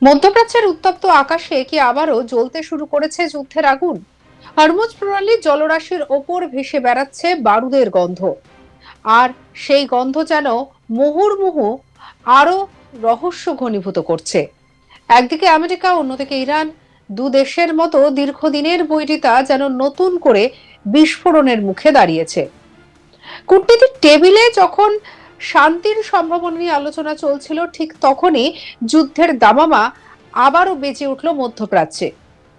মধ্যপ্রাচ্যের উত্তপ্ত আকাশে কি আবারও জ্বলতে শুরু করেছে যুদ্ধের আগুন? হরমুজ প্রণালীর জলরাশির ওপর ভেসে বেড়াচ্ছে বারুদের গন্ধ। আর সেই গন্ধ যেন মুহুর্মুহু আরো রহস্য ঘনীভূত করছে। একদিকে আমেরিকা, অন্যদিকে ইরান, দু দেশের মতো দীর্ঘদিনের বৈরিতা যেন নতুন করে বিস্ফোরণের মুখে দাঁড়িয়েছে। কূটনীতির টেবিলে যখন শান্তির সম্ভাবনা নিয়ে আলোচনা চলছিল, ঠিক তখনই যুদ্ধের দামামা আবারও বেজে উঠল মধ্যপ্রাচ্যে।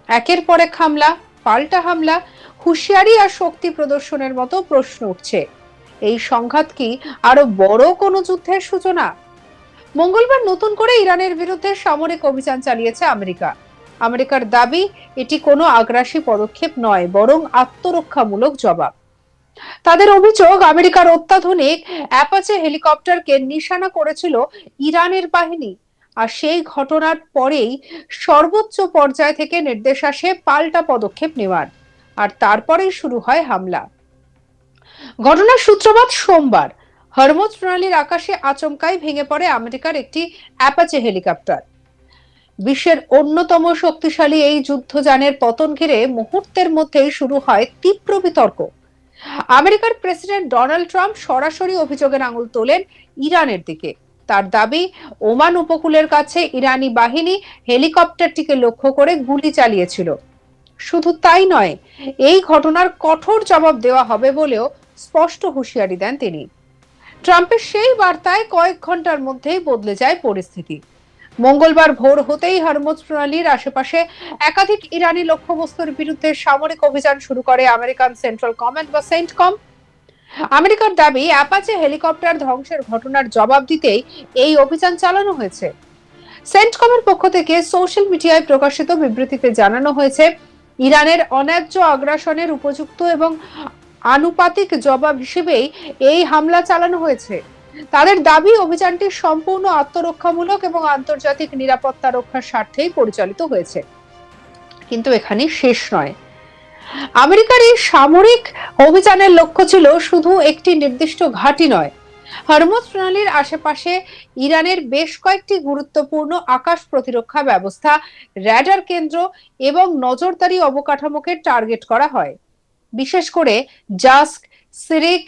একের পর এক হামলা, পাল্টা হামলা, হুঁশিয়ারি আর শক্তি প্রদর্শনের মতো প্রশ্ন উঠছে। এই সংঘাত কি আরো বড় কোনো যুদ্ধের সূচনা? মঙ্গলবার নতুন করে ইরানের বিরুদ্ধে সামরিক অভিযান চালিয়েছে আমেরিকা। আমেরিকার দাবি, এটি কোনো আগ্রাসী পদক্ষেপ নয়, বরং আত্মরক্ষামূলক জবাব। তাদের অভিযোগ, আমেরিকার অত্যাধুনিক অ্যাপাচে হেলিকপ্টারকে নিশানা করেছিল ইরানের বাহিনী। আর সেই ঘটনার পরেই সর্বোচ্চ পর্যায় থেকে নির্দেশ আসে পাল্টা পদক্ষেপ নেওয়ার। আর তারপরেই শুরু হয় হামলা। ঘটনার সূত্রপাত সোমবার। হরমুজ প্রণালীর আকাশে আচমকাই ভেঙে পড়ে আমেরিকার একটি অ্যাপাচে হেলিকপ্টার। বিশ্বের অন্যতম শক্তিশালী এই যুদ্ধযানের পতন ঘিরে মুহূর্তের মধ্যেই শুরু হয় তীব্র বিতর্ক। আমেরিকার প্রেসিডেন্ট ডোনাল্ড ট্রাম্প সরাসরি অভিযোগের আঙুল তোলেন ইরানের দিকে। তার দাবি, ওমান উপকূলের কাছে ইরানি বাহিনী হেলিকপ্টারটিকে লক্ষ্য করে গুলি চালিয়েছিল। শুধু তাই নয়, এই ঘটনার কঠোর জবাব দেওয়া হবে বলেও স্পষ্ট হুঁশিয়ারি দেন তিনি। ট্রাম্পের সেই বার্তায় কয়েক ঘন্টার মধ্যেই বদলে যায় পরিস্থিতি। মঙ্গলবার ভোর হতেই হরমুজ প্রণালীর আশেপাশে একাধিক ইরানি লক্ষ্যবস্তুর বিরুদ্ধে সামরিক অভিযান শুরু করে আমেরিকান সেন্ট্রাল কমান্ড বা সেন্টকম। আমেরিকার দাবি, অ্যাপাচে হেলিকপ্টার ধ্বংসের ঘটনার জবাব দিতেই এই অভিযান চালানো হয়েছে। সেন্টকমের পক্ষ থেকে সোশ্যাল মিডিয়ায় প্রকাশিত বিবৃতিতে জানানো হয়েছে, ইরানের অন্যায্য আগ্রাসনের উপযুক্ত এবং আনুপাতিক জবাব হিসেবেই এই হামলা চালানো হয়েছে। তাদের দাবি, অভিযানটি সম্পূর্ণ আত্মরক্ষামূলক এবং আন্তর্জাতিক নিরাপত্তা রক্ষার স্বার্থেই পরিচালিত হয়েছে। কিন্তু এখানেই শেষ নয়। আমেরিকার এই সামরিক অভিযানের লক্ষ্য ছিল শুধু একটি নির্দিষ্ট ঘাঁটি নয়, হরমুজ প্রণালীর আশেপাশে ইরানের বেশ কয়েকটি গুরুত্বপূর্ণ আকাশ প্রতিরক্ষা ব্যবস্থা, র্যাডার কেন্দ্র এবং নজরদারি অবকাঠামোকে টার্গেট করা হয়। বিশেষ করে জাস্ক, সিরিক,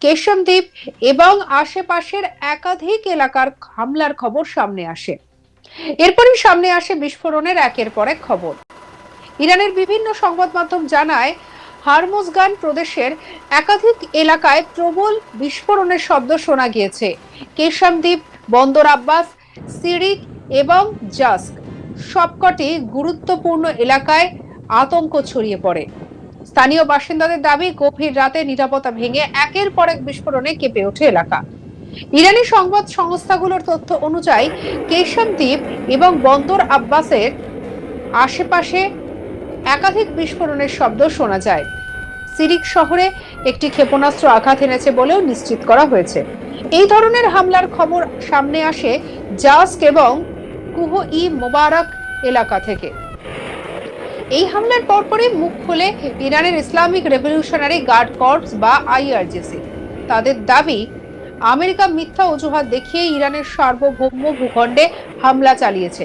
কেশম দ্বীপ এবং আশেপাশের একাধিক এলাকার হামলার খবর সামনে আসে। এরপরই সামনে আসে বিস্ফোরণের একের পর এক খবর। ইরানের বিভিন্ন সংবাদ মাধ্যম জানায়, হরমুজগান প্রদেশের একাধিক এলাকায় প্রবল বিস্ফোরণের শব্দ শোনা গিয়েছে। কেশম দ্বীপ, বন্দর আব্বাস, সিরিক এবং জাস্ক সবকটি গুরুত্বপূর্ণ এলাকায় আতঙ্ক ছড়িয়ে পড়ে। স্থানীয় বাসিন্দাদের দাবি, গভীর রাতে নিরাপত্তা ভেঙে একের পর এক বিস্ফোরণে কেঁপে ওঠে এলাকা। ইরানি সংবাদ সংস্থাগুলোর তথ্য অনুযায়ী, কেশম দ্বীপ এবং বন্দর আব্বাসের আশেপাশে একাধিক বিস্ফোরণের শব্দ শোনা যায়। সিরিক শহরে একটি ক্ষেপণাস্ত্র আঘাত এনেছে বলেও নিশ্চিত করা হয়েছে। এই ধরনের হামলার খবর সামনে আসে জাস্ক এবং কুহ-ই মোবারক এলাকা থেকে। এই হামলার পরপরই মুখ খুলে ইরানের ইসলামিক রেভলিউশনারি গার্ড কর্পস বা আইআরজিসি। তাদের দাবি, আমেরিকা মিথ্যা অজুহাত দেখিয়ে ইরানের সার্বভৌম ভূখণ্ডে হামলা চালিয়েছে।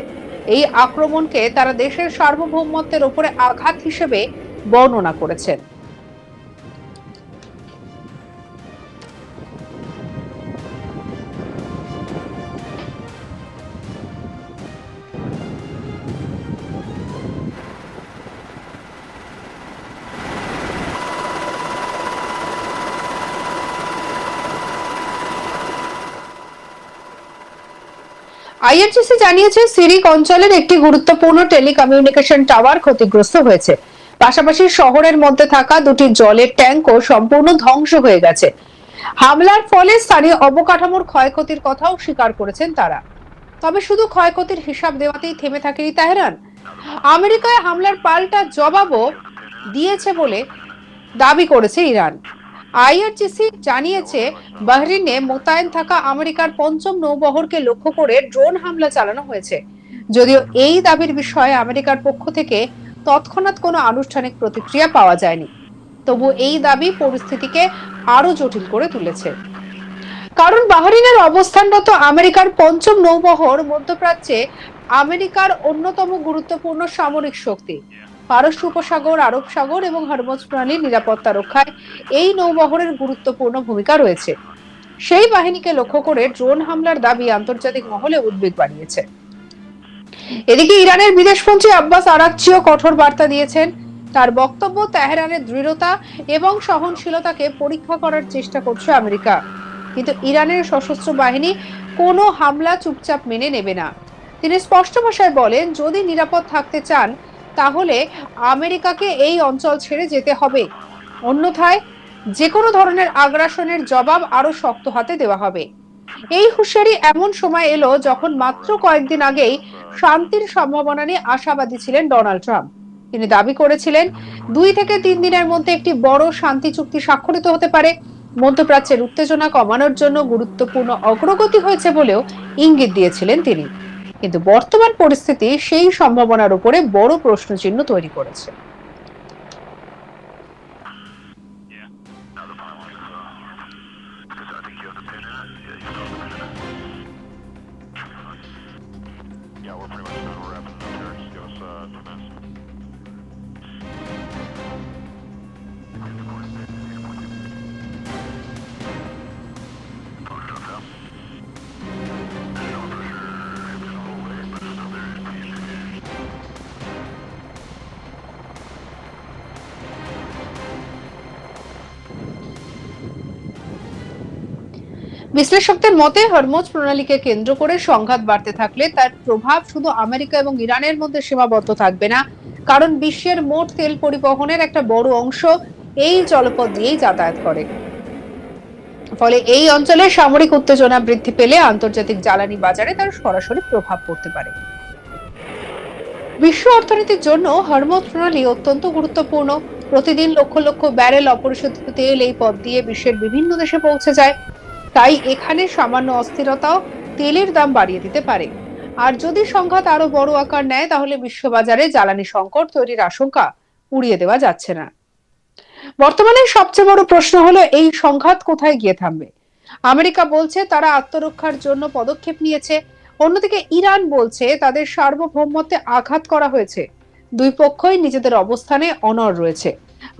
এই আক্রমণকে তারা দেশের সার্বভৌমত্বের উপরে আঘাত হিসেবে বর্ণনা করেছেন। আইআরজিসি জানিয়েছে, সিরিক অঞ্চলের একটি গুরুত্বপূর্ণ টেলিকমিউনিকেশন টাওয়ার ক্ষতিগ্রস্ত হয়েছে। পাশাপাশি শহরের মধ্যে থাকা দুটি জলের ট্যাঙ্কও সম্পূর্ণ ধ্বংস হয়ে গেছে। হামলার ফলে স্থানীয় অবকাঠামোর ক্ষয়ক্ষতির কথাও স্বীকার করেছেন তারা। তবে শুধু ক্ষয়ক্ষতির হিসাব দেওয়াতেই থেমে থাকেনি তেহরান। আমেরিকায় হামলার পাল্টা জবাবও দিয়েছে বলে দাবি করেছে ইরান। আইআরজিসি জানিয়েছে, বাহরিনে মোতায়েন থাকা আমেরিকার পঞ্চম নৌবহরকে লক্ষ্য করে ড্রোন হামলা চালানো হয়েছে। যদিও এই দাবির বিষয়ে আমেরিকার পক্ষ থেকে তৎক্ষণাৎ কোনো আনুষ্ঠানিক প্রতিক্রিয়া পাওয়া যায়নি, তবু এই দাবি পরিস্থিতিকে আরো জটিল করে তুলেছে। কারণ বাহরিনের অবস্থানরত আমেরিকার পঞ্চম নৌবহর মধ্যপ্রাচ্যে আমেরিকার অন্যতম গুরুত্বপূর্ণ সামরিক শক্তি। পারস্য উপসাগর, আরব সাগর এবং হরমুজ প্রণালীর নিরাপত্তা রক্ষায় এই নৌবহরের গুরুত্বপূর্ণ ভূমিকা রয়েছে। সেই বাহিনীকে লক্ষ্য করে ড্রোন হামলার দাবি আন্তর্জাতিক মহলে উদ্বেগ বাড়িয়েছে। এদিকে ইরানের বিদেশমন্ত্রী আব্বাস আরাকচিও কঠোর বার্তা দিয়েছেন। তার বক্তব্য, তেহরানের দৃঢ়তা এবং সহনশীলতাকে পরীক্ষা করার চেষ্টা করছে আমেরিকা, কিন্তু ইরানের সশস্ত্র বাহিনী কোনো হামলা চুপচাপ মেনে নেবে না। তিনি স্পষ্ট ভাষায় বলেন, যদি নিরাপদ থাকতে চান তাহলে আমেরিকাকে এই অঞ্চল ছেড়ে যেতে হবে, অন্যথায় যে কোনো ধরনের আগ্রাসনের জবাব আরো শক্ত হাতে দেওয়া হবে। এই হুঁশিয়ারি এমন সময় এলো যখন মাত্র কয়েকদিন আগেই শান্তির সম্ভাবনা নিয়ে আশাবাদী ছিলেন ডোনাল্ড ট্রাম্প। তিনি দাবি করেছিলেন 2 থেকে 3 দিনের মধ্যে একটি বড় শান্তি চুক্তি স্বাক্ষরিত হতে পারে। মধ্যপ্রাচ্যের উত্তেজনা কমানোর জন্য গুরুত্বপূর্ণ অগ্রগতি হয়েছে বলেও ইঙ্গিত দিয়েছিলেন তিনি। কিন্তু বর্তমান পরিস্থিতি সেই সম্ভাবনার উপরে বড় প্রশ্নচিহ্ন তৈরি করেছে। বিশ্লেষকদের মতে হরমুজ প্রণালীকে কেন্দ্র করে সংঘাত বাড়তে থাকলে তার প্রভাব শুধু আমেরিকা এবং ইরানের মধ্যে সীমাবদ্ধ থাকবে না, কারণ বিশ্বের মোট তেল পরিবহনের একটা বড় অংশ এই জলপথ দিয়েই যাতায়াত করে। ফলে এই অঞ্চলে সামরিক উত্তেজনা বৃদ্ধি পেলে আন্তর্জাতিক জ্বালানি বাজারে তার সরাসরি প্রভাব পড়তে পারে। বিশ্ব অর্থনীতির জন্য হরমুজ প্রণালী অত্যন্ত গুরুত্বপূর্ণ। প্রতিদিন লক্ষ লক্ষ ব্যারেল অপরিশোধিত তেল এই পথ দিয়ে বিশ্বের বিভিন্ন দেশে পৌঁছে যায়। তাই এখানে সামান্য অস্থিরতাও তেলের দাম বাড়িয়ে দিতে পারে। আর যদি সংঘাত আরো বড় আকার নেয় তাহলে বিশ্ববাজারে জ্বালানি সংকট তৈরির আশঙ্কা উড়িয়ে দেওয়া যাচ্ছে না। বর্তমানে সবচেয়ে বড় প্রশ্ন হলো এই সংঘাত কোথায় গিয়ে থামবে। আমেরিকা বলছে তারা আত্মরক্ষার জন্য পদক্ষেপ নিয়েছে, অন্যদিকে ইরান বলছে তাদের সার্বভৌমত্বে আঘাত করা হয়েছে। দুই পক্ষই নিজেদের অবস্থানে অনড় রয়েছে,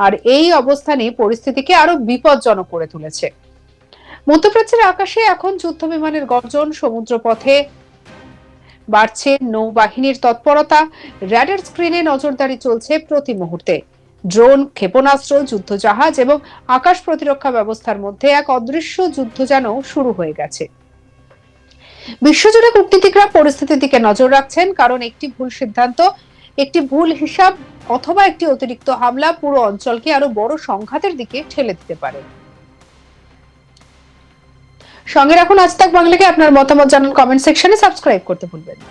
আর এই অবস্থানই পরিস্থিতিকে আরো বিপজ্জনক করে তুলেছে। মধ্যপ্রাচ্যের আকাশে এখন যুদ্ধ বিমানের গর্জন, সমুদ্রপথে বাড়ছে নৌবাহিনীর তৎপরতা, র্যাডার স্ক্রিনে নজরদারি চলছে প্রতি মুহূর্তে। ড্রোন, ক্ষেপণাস্ত্র, যুদ্ধজাহাজ এবং আকাশ প্রতিরক্ষা ব্যবস্থার মধ্যে এক অদৃশ্য যুদ্ধ যেন শুরু হয়ে গেছে। বিশ্বজুড়ে কূটনীতিকরা পরিস্থিতির দিকে নজর রাখছেন, কারণ একটি ভুল সিদ্ধান্ত, একটি ভুল হিসাব অথবা একটি অতিরিক্ত হামলা পুরো অঞ্চলকে আরো বড় সংঘাতের দিকে ঠেলে দিতে পারে। সঙ্গে রাখুন আজ তাক বাংলাকে। আপনার মতামত জানান কমেন্ট সেকশনে, সাবস্ক্রাইব করতে ভুলবেন না।